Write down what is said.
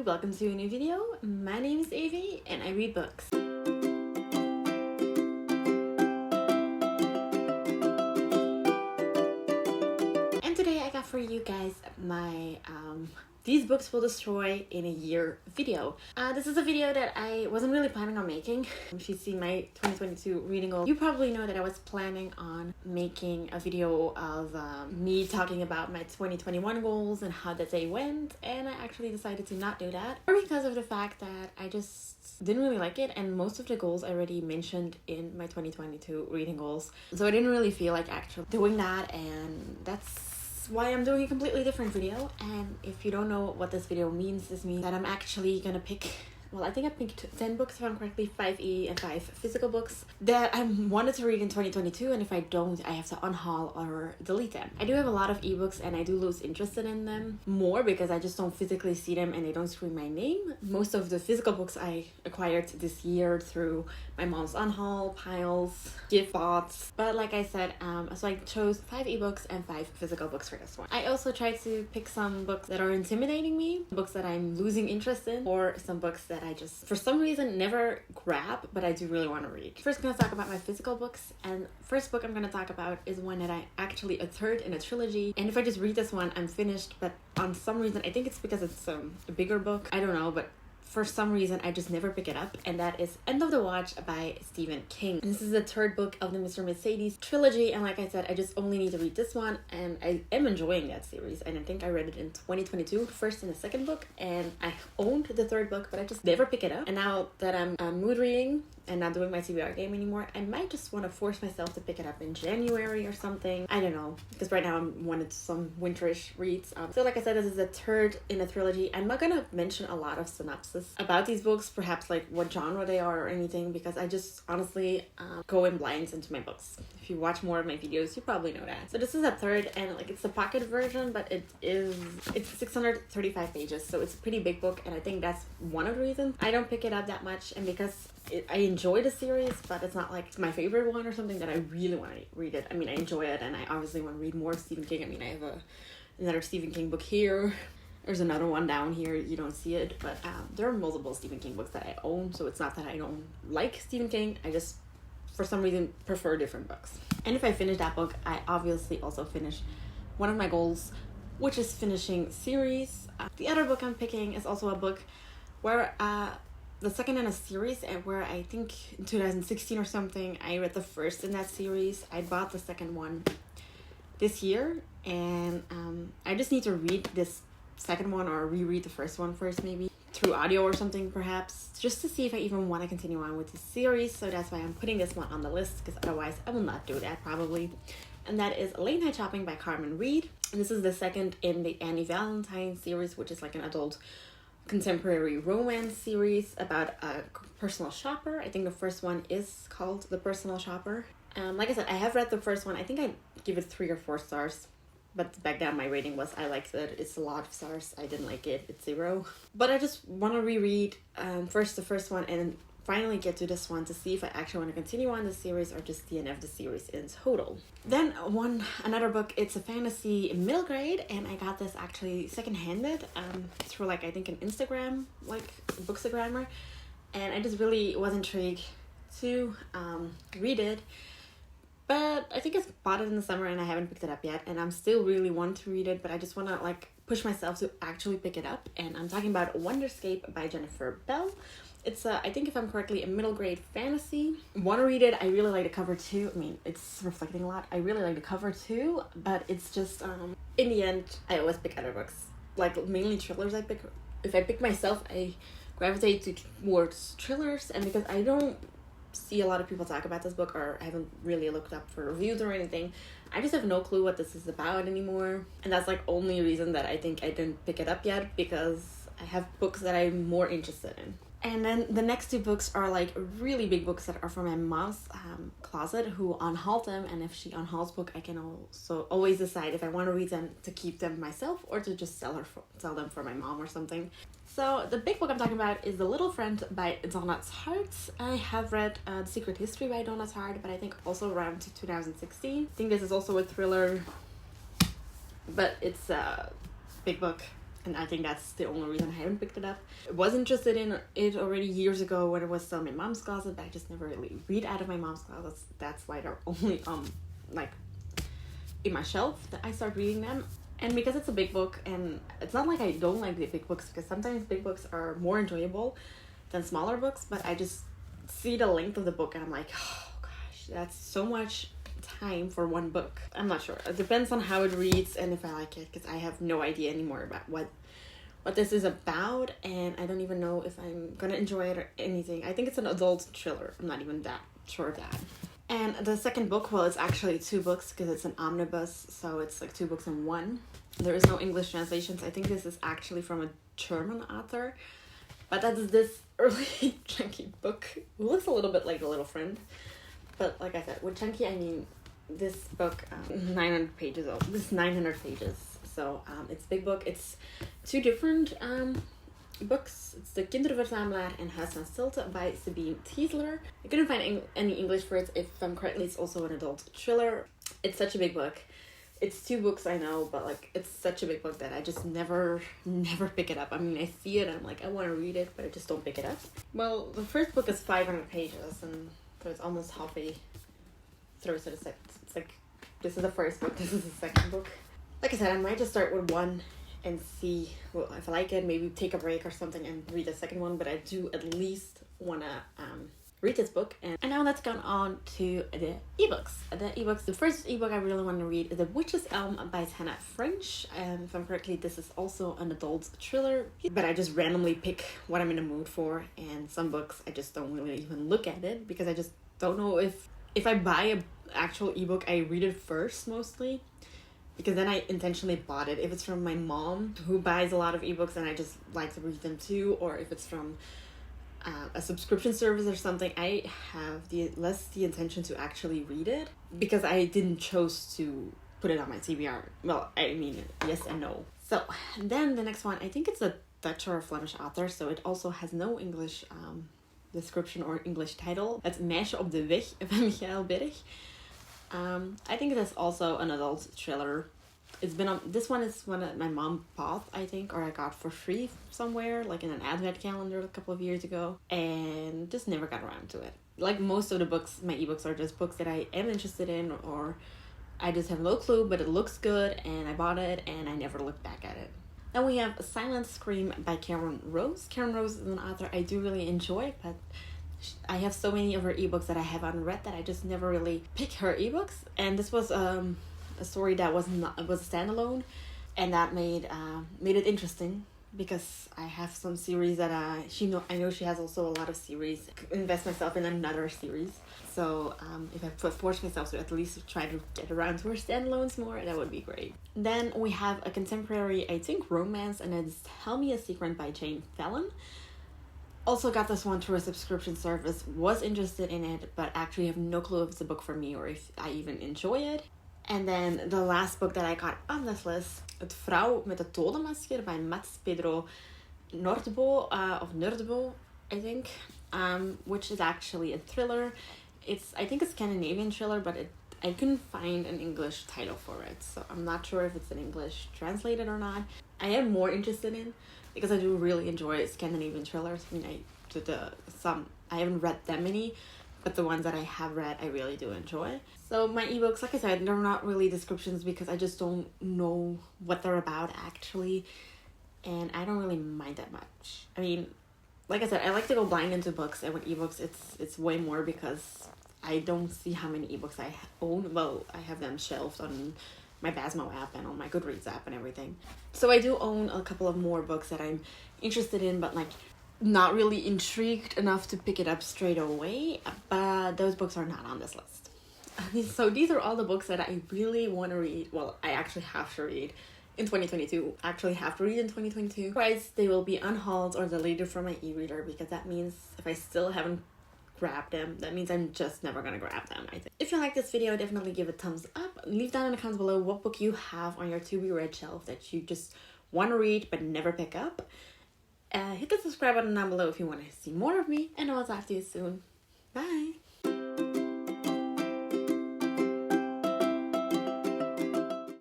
welcome to a new video. My name is Evi and I read books. And today I got for you guys my These Books Will Destroy in a Year video. This is a video that I wasn't really planning on making. If you've seen my 2022 reading goal, you probably know that I was planning on making a video of me talking about my 2021 goals and how that day went, and I actually decided to not do that, or because of the fact that I just didn't really like it, and most of the goals I already mentioned in my 2022 reading goals, so I didn't really feel like actually doing that, and that's why I'm doing a completely different video. And if you don't know what this video means, this means that I'm actually gonna pick, well, I think I picked 10 books if I'm correctly, 5 and 5 physical books that I wanted to read in 2022, and if I don't, I have to unhaul or delete them. I do have a lot of ebooks and I do lose interest in them more because I just don't physically see them and they don't scream my name. Most of the physical books I acquired this year through my mom's unhaul piles, gift bots. But like I said, so I chose 5 ebooks and 5 physical books for this one. I also tried to pick some books that are intimidating me, books that I'm losing interest in, or some books that I just, for some reason, never grab, but I do really want to read. First, I'm going to talk about my physical books, and first book I'm going to talk about is one that I actually a third in a trilogy, and if I just read this one, I'm finished, but on some reason, I think it's because it's a bigger book, I don't know, but for some reason, I just never pick it up, and that is End of the Watch by Stephen King. And this is the third book of the Mr. Mercedes trilogy, and like I said, I just only need to read this one, and I am enjoying that series, and I think I read it in 2022, the first and the second book, and I owned the third book, but I just never pick it up. And now that I'm mood reading and not doing my TBR game anymore, I might just want to force myself to pick it up in January or something. I don't know, because right now I'm wanting some winterish reads. So like I said, this is the third in a trilogy. I'm not gonna mention a lot of synopsis about these books, perhaps like what genre they are or anything, because I just honestly go in blinds into my books. If you watch more of my videos, you probably know that. So this is a third, and like it's the pocket version, but it's 635 pages, so it's a pretty big book, and I think that's one of the reasons I don't pick it up that much. And because I enjoy the series, but it's not like it's my favorite one or something that I really want to read it. I mean, I enjoy it, and I obviously want to read more Stephen King. I mean, I have another Stephen King book here. There's another one down here. You don't see it, but there are multiple Stephen King books that I own, so it's not that I don't like Stephen King. I just, for some reason, prefer different books. And if I finish that book, I obviously also finish one of my goals, which is finishing series. The other book I'm picking is also a book where the second in a series, and where I think in 2016 or something, I read the first in that series. I bought the second one this year, and I just need to read this second one or reread the first one first, maybe through audio or something perhaps, just to see if I even want to continue on with the series. So that's why I'm putting this one on the list, because otherwise I will not do that probably. And that is Late Night Shopping by Carmen Reed, and this is the second in the Annie Valentine series, which is like an adult contemporary romance series about a personal shopper. I think the first one is called The Personal Shopper. Like I said, I have read the first one. I think I give it 3 or 4 stars. But back then my rating was I liked it. It's a lot of stars. I didn't like it. It's 0. But I just want to reread first the first one and finally get to this one to see if I actually want to continue on the series or just DNF the series in total. Then another book, it's a fantasy middle grade, and I got this actually second-handed through like I think an Instagram, like Bookstagrammer, and I just really was intrigued to read it. But I think I bought it in the summer and I haven't picked it up yet, and I'm still really want to read it, but I just want to like push myself to actually pick it up. And I'm talking about Wonderscape by Jennifer Bell. It's I think if I'm correctly, a middle grade fantasy. Want to read it. I really like the cover too. I mean, it's reflecting a lot. I really like the cover too, but it's just in the end, I always pick other books, like mainly thrillers. I pick, if I pick myself, I gravitate towards thrillers, and because I don't see a lot of people talk about this book, or I haven't really looked up for reviews or anything, I just have no clue what this is about anymore, and that's like only reason that I think I didn't pick it up yet, because I have books that I'm more interested in. And then the next 2 books are like really big books that are from my mom's closet, who unhauled them, and if she unhauls book, I can also always decide if I want to read them to keep them myself or to just sell them for my mom or something. So the big book I'm talking about is The Little Friend by Donna's Hart. I have read The Secret History by Donna's Hart, but I think also around 2016. I think this is also a thriller, but it's a big book. And I think that's the only reason I haven't picked it up. I was interested in it already years ago when it was still in my mom's closet, but I just never really read out of my mom's closet. That's why they're only like in my shelf that I start reading them. And because it's a big book, and it's not like I don't like the big books, because sometimes big books are more enjoyable than smaller books, but I just see the length of the book and I'm like, oh gosh, that's so much time for one book. I'm not sure. It depends on how it reads and if I like it, because I have no idea anymore about what this is about, and I don't even know if I'm gonna enjoy it or anything. I think it's an adult thriller. I'm not even that sure of that. And the second book, well, it's actually 2 books because it's an omnibus, so it's like 2 books in one. There is no English translations. I think this is actually from a German author, but that is this really chunky book. It looks a little bit like The Little Friend, but like I said, with chunky I mean this book, 900 pages. Oh, this is 900 pages. So it's a big book. It's 2 different books. It's The Kinderverzamelaar and Huis van Stilte by Sabine Tiesler. I couldn't find any English for it. If I'm correctly, it's also an adult thriller. It's such a big book. It's 2 books, I know, but like it's such a big book that I just never pick it up. I mean, I see it and I'm like, I want to read it, but I just don't pick it up. Well, the first book is 500 pages, and so it's almost halfway through. So it's like, this is the first book, this is the second book. Like I said, I might just start with one and see if I like it, maybe take a break or something and read the second one, but I do at least want to read this book. And now let's go on to the ebooks. The first ebook I really want to read is The Witches Elm by Hannah French. If I'm correctly, this is also an adult thriller, but I just randomly pick what I'm in the mood for, and some books I just don't really even look at it because I just don't know if I buy a actual ebook, I read it first mostly, because then I intentionally bought it. If it's from my mom, who buys a lot of ebooks and I just like to read them too, or if it's from a subscription service or something, I have less the intention to actually read it because I didn't choose to put it on my TBR. Well, I mean, yes and no. So then the next one, I think it's a Dutch or a Flemish author, so it also has no English description or English title. That's Meisje op de Weg by Michael Berg. I think that's also an adult thriller. It's been on, this one is one that my mom bought, I think, or I got for free somewhere, like in an advent calendar a couple of years ago, and just never got around to it. Like most of the books, my ebooks are just books that I am interested in, or I just have no clue, but it looks good, and I bought it, and I never looked back at it. Then we have Silent Scream by Karen Rose. Karen Rose is an author I do really enjoy, but I have so many of her ebooks that I have unread that I just never really pick her ebooks. And this was a story that was a standalone, and that made it interesting because I have some series that I know she has also a lot of series. Invest myself in another series. So if I force myself to at least try to get around to her standalones more, that would be great. Then we have a contemporary, I think, romance, and it's Tell Me a Secret by Jane Fallon. Also got this one through a subscription service, was interested in it, but actually have no clue if it's a book for me or if I even enjoy it. And then the last book that I got on this list, Het Vrouw met het Dodenmasker by Mats Pedro Nordbo, of Nordbo, I think, which is actually a thriller. I think it's Scandinavian thriller, but I couldn't find an English title for it, so I'm not sure if it's in English translated or not. I am more interested in, because I do really enjoy Scandinavian thrillers. I mean, I haven't read that many, but the ones that I have read, I really do enjoy. So my ebooks, like I said, they're not really descriptions because I just don't know what they're about actually, and I don't really mind that much. I mean, like I said, I like to go blind into books, and with ebooks, it's way more because I don't see how many ebooks I own. Well, I have them shelved on my Basmo app and on my Goodreads app and everything. So I do own a couple of more books that I'm interested in, but like not really intrigued enough to pick it up straight away. But those books are not on this list. So these are all the books that I really want to read. Well, I actually have to read in 2022. Actually have to read in 2022. Otherwise, they will be unhauled or deleted from my e-reader, because that means if I still haven't grabbed them, that means I'm just never gonna grab them, I think. If you like this video, definitely give it a thumbs up. Leave down in the comments below what book you have on your to be read shelf that you just want to read but never pick up. Hit the subscribe button down below if you want to see more of me, and I'll talk to you soon. Bye!